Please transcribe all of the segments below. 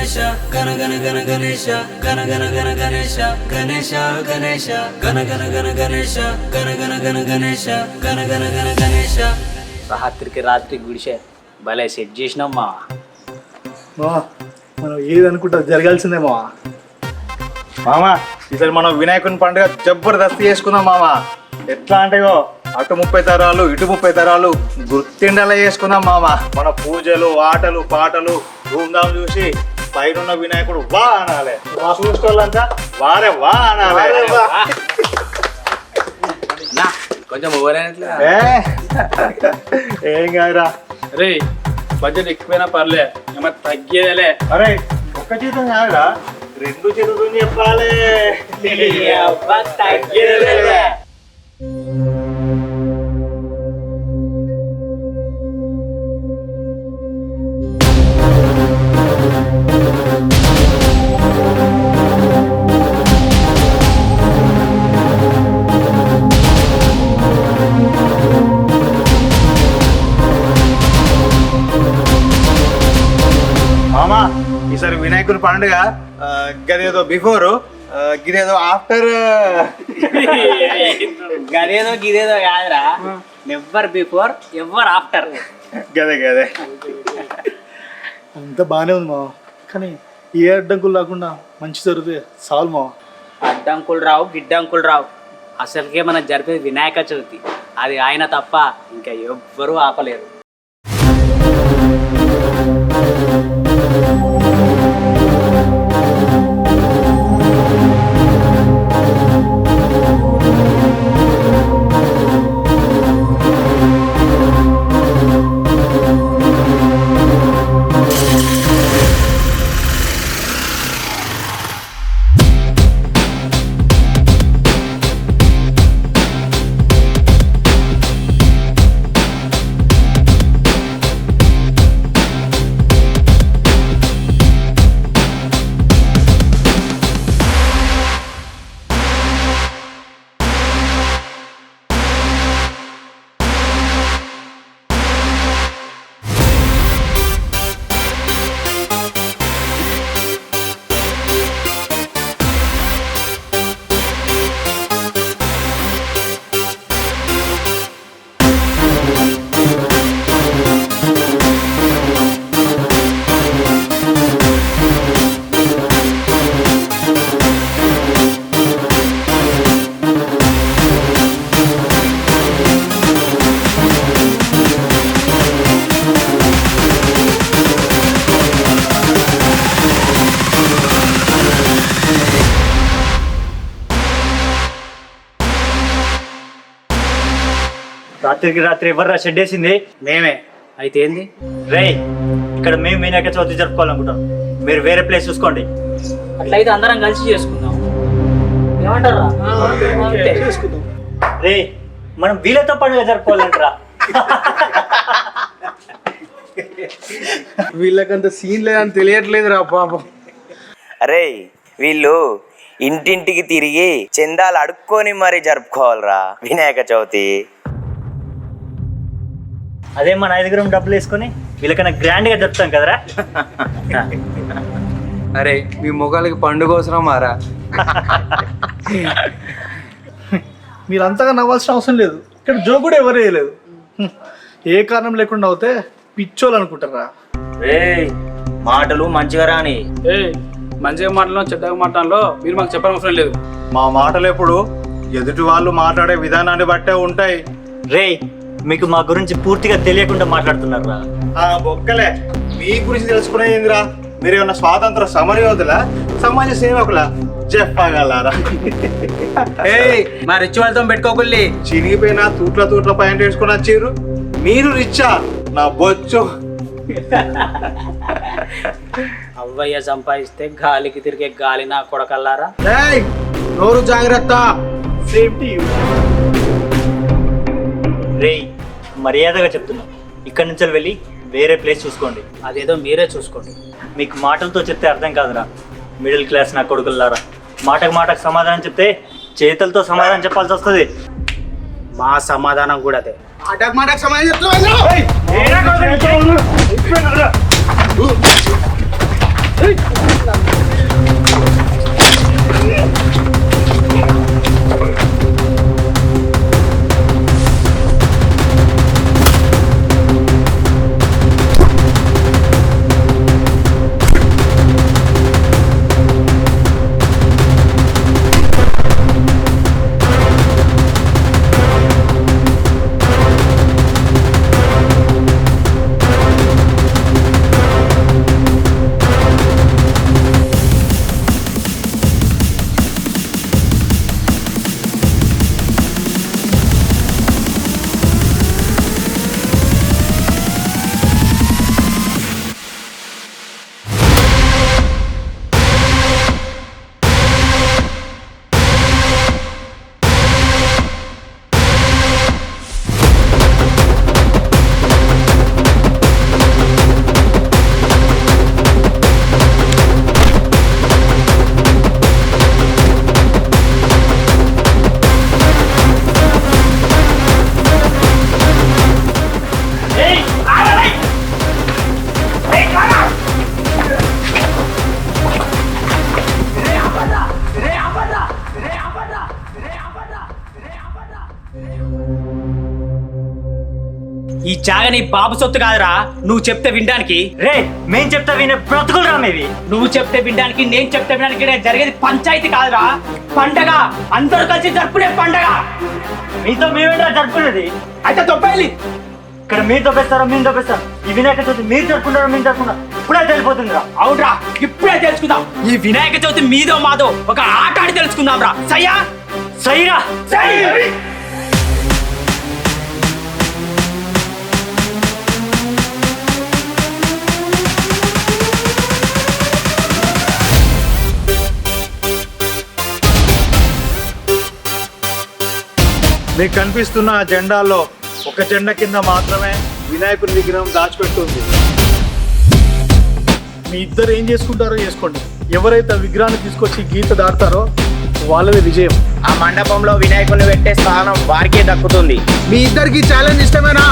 గణేశ గణ గణ గణ గణేశ గణ గణ గణ గణేశ గణేశ గణేశ గణ గణ గణ గణేశ గణ గణ గణ గణేశ గణ గణ గణ గణేశ. రాత్రికి రాత్రి గుడిసే భలే సెట్ చేసినాం మా. మనం ఏదనుకుంటా జరగాల్సిందే మామ. ఈసారి మనం వినాయకుని పండుగ జబర్దస్త్ చేసుకుందాం మామ. ఎట్లా అంటేగో అటు 30 తరాలు ఇటు 30 తరాలు గుర్తిండలా చేసుకుందాం మామ. మన పూజలు ఆటలు పాటలు ధూమ్ధాం చూసి పైన వినాయకుడు వా అనాలి, చూసుకోవాలంతా వారే వా అనాలి. కొంచెం ఓవరైనట్లే ఏం కాదురా. అరే బడ్జెట్ ఎక్కువైనా పర్లే ఏమన్నా తగ్గేదేలే. అరే ఒక్క జీతం కాదురా, 2 చేతులతో చెప్పాలి. తగ్గేదేలే. మామా ఈసారి వినాయకుని పండుగ గదేదో బిఫోర్ గిదేదో ఆఫ్టర్. గదేదో గిదేదో కాదురా, నెవర్ బిఫోర్ ఎవర్ ఆఫ్టర్. గదే గదే అంత బాగానే ఉంది మావ, కానీ ఏ అడ్డంకులు రాకుండా మంచి జరుగుతుంది చాలు మావ. అడ్డంకులు రావు గిడ్డంకులు రావు, అసలుకే మనం జరిపేది వినాయక చవితి. అది ఆయన తప్ప ఇంకా ఎవ్వరూ ఆపలేరు. రాత్రికి రాత్రి ఎవర్రా షెడ్ వేసింది? మేమే. అయితే ఏంది రే, ఇక్కడ మేము వినాయక చవితి జరుపుకోవాలనుకుంటాం, మీరు వేరే ప్లేస్ చూసుకోండి. అట్లయితే అందరం కలిసి చేసుకుందాం. ఏమంటారా? రే, మనం వీళ్ళతో పండుగ జరుపుకోవాలంటరా. వీళ్ళకంత సీన్ లేదని తెలియట్లేదురా పాపం. అరే వీళ్ళు ఇంటింటికి తిరిగి చందాలు అడుక్కొని మరీ జరుపుకోవాలరా వినాయక చవితి. అదే మన 5 డబ్బులు వేసుకొని వీళ్ళకన్నా గ్రాండ్గా జరుపుతాం కదరా. అరే మీ మొగాలకి పండుగ అవసరం మారా. మీరు అంతగా నవ్వాల్సిన అవసరం లేదు, ఇక్కడ జోక్ కూడా ఎవరు వేయలేదు. ఏ కారణం లేకుండా అవుతే పిచ్చోళ్ళు అనుకుంటారా. రే, మాటలు మంచిగా రాని. ఏ మంచిగా మాటలో చెడ్డగా మాటల్లో మీరు మాకు చెప్పనవసరం లేదు. మా మాటలు ఎప్పుడు ఎదుటి వాళ్ళు మాట్లాడే విధానాన్ని బట్టే ఉంటాయి. రే, మీకు మా గురించి పూర్తిగా తెలియకుండా మాట్లాడుతున్నారా. బొక్కలే, మీ గురించి తెలుసుకునేదిరా. మీరు ఏమన్నా స్వాతంత్ర సమరయోధులా, సమాజ సేవకులా చెప్పగలరా? మా రిచువల్తో పెట్టుకోకుల్లి. చినిగిపోయిన తూట్ల పాయింట్ వేసుకొని వచ్చారు. మీరు రిచ్చా నా బొచ్చు. అవ్వయ్య సంపాదిస్తే గాలికి తిరిగే గాలి నా కొడకల్లారా. నోరు జాగ్రత్త. సేఫ్టీ. రే, మర్యాదగా చెప్తున్నా, ఇక్కడి నుంచి వెళ్ళి వేరే ప్లేస్ చూసుకోండి. అదేదో మీరే చూసుకోండి. మీకు మాటలతో చెప్తే అర్థం కాదురా, మిడిల్ క్లాస్ నా కొడుకులారా. మాటకు సమాధానం చెప్తే చేతులతో సమాధానం చెప్పాల్సి వస్తుంది. మా సమాధానం కూడా అదే. మాటకు సమాధానం చెప్తున్నా. బాబు సొత్తు కాదురా నువ్వు చెప్తే వినడానికి. రే మేం చెప్తా వినే బ్రతుకులు రా మేవి. నువ్వు చెప్తే వినడానికి నేను చెప్తే వినడానికి జరిగేది పంచాయతీ కాదురా, పండగ. అందరూ కలిసి జరుపుకునే పండగ. మీతో మేమేంట్రా జరుపుకునేది? అయితే తొప్పేయాలి. ఇక్కడ మీరు తప్పేస్తారో మేము తప్పేస్తాం. ఈ వినాయక చవితి మీరు జరుపుకుంటారో మేము జరుపుకుంటాం ఇప్పుడే తెలిపోతుందిరా. అవునరా, ఇప్పుడే తెలుసుకుందాం. ఈ వినాయక చవితి మీదో మాదో ఒక ఆట ఆడి తెలుసుకుందాం రా. సయ్యా సైరా సై. మీకు కనిపిస్తున్న ఆ జెండాలో ఒక జెండా కింద మాత్రమే వినాయకుడి విగ్రహం దాచిపెట్టుంది. మీ ఇద్దరు ఏం చేసుకుంటారో చేసుకోండి. ఎవరైతే ఆ విగ్రహాన్ని తీసుకొచ్చి గీత దాటుతారో వాళ్ళది విజయం. ఆ మండపంలో వినాయకుడిని పెట్టే స్థానం వారికే దక్కుతుంది. మీ ఇద్దరికి ఛాలెంజ్ ఇష్టమేనా?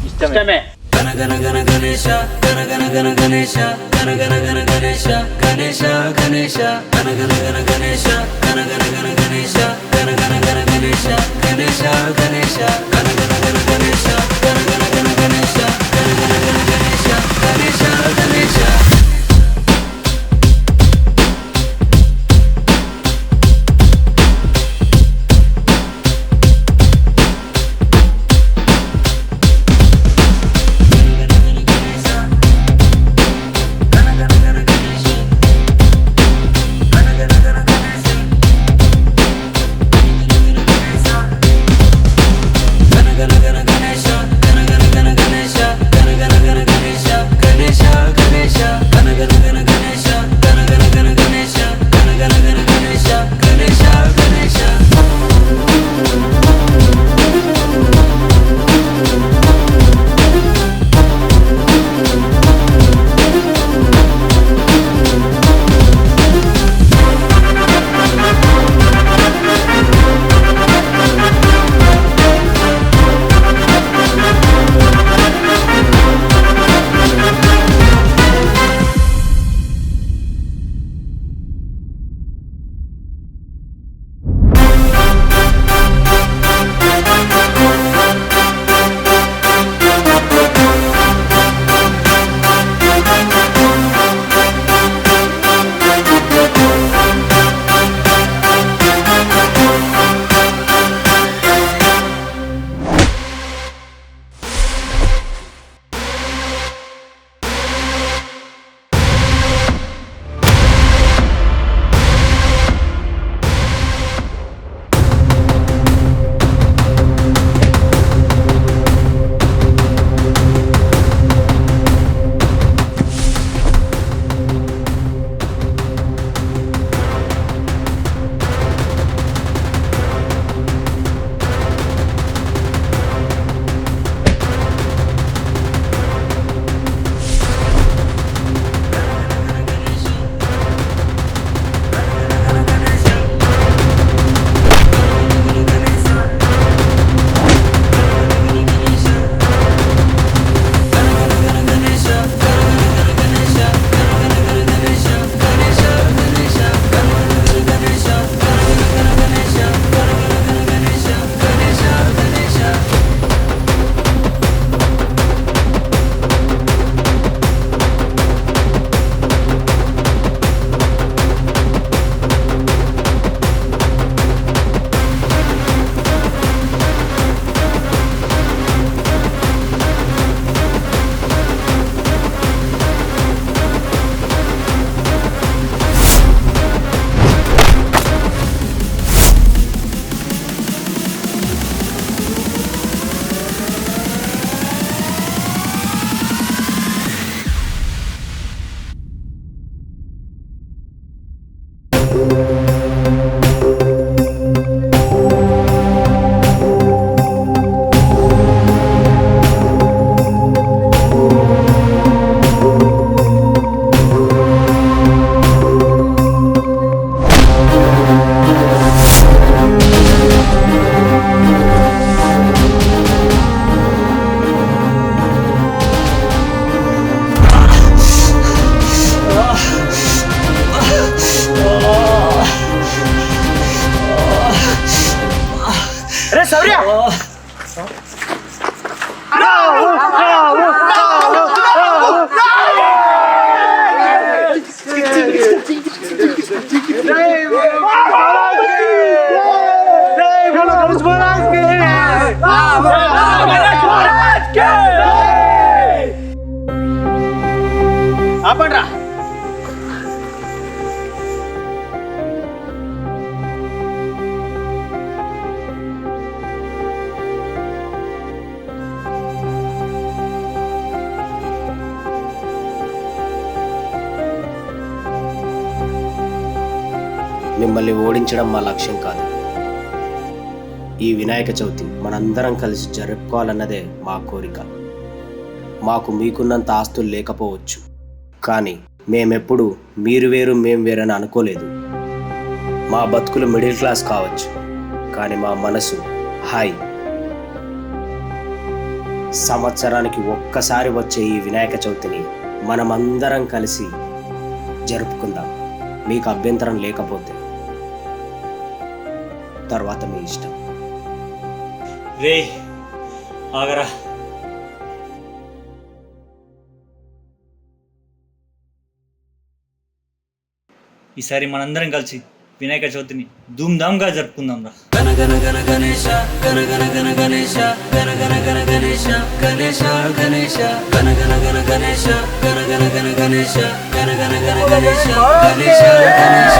ఇష్టమే. గణ గణ గణ గణేశ గణ గణ గణ గణేశ గణ గణ గణ గణేశ గణేశ గణేశ గణ గణ గణ గణేశ గణ గణ గణ గణేశ గణ గణ గణ గణేశ గణేశ గణేశ గణ గణ గణ గణేశ గణ గణ గణ గణేశ గణ గణ గణ గణేశ గణేశ గణేశ. గణ గణ గణ గణేశ గణ గణ ఆపండ్రా. మిమ్మల్ని ఓడించడం మా లక్ష్యం కాదు. ఈ వినాయక చవితి మనందరం కలిసి జరుపుకోవాలన్నదే మా కోరిక. మాకు మీకున్నంత ఆస్తులు లేకపోవచ్చు, కానీ మేమెప్పుడు మీరు వేరు మేం వేరని అనుకోలేదు. మా బతుకులు మిడిల్ క్లాస్ కావచ్చు, కానీ మా మనసు హాయ్. సంవత్సరానికి ఒక్కసారి వచ్చే ఈ వినాయక చవితిని మనమందరం కలిసి జరుపుకుందాం. మీకు అభ్యంతరం లేకపోతే తర్వాత మీ ఇష్టం. రే ఆగరా. ఈసారి మనందరం కలిసి వినాయక చవితిని ధూమ్ధామ్గా జరుపుకుందాం రా. గణ గణ గణ గణేశ గణ గణ గణ గణేశ గణ గణ గణ గణేశ గణేశ గణేశ గణ గణ గణ గణేశ గణ గణ గణ గణేశ గణ గణ గణ గణేశ గణేశ గణేశ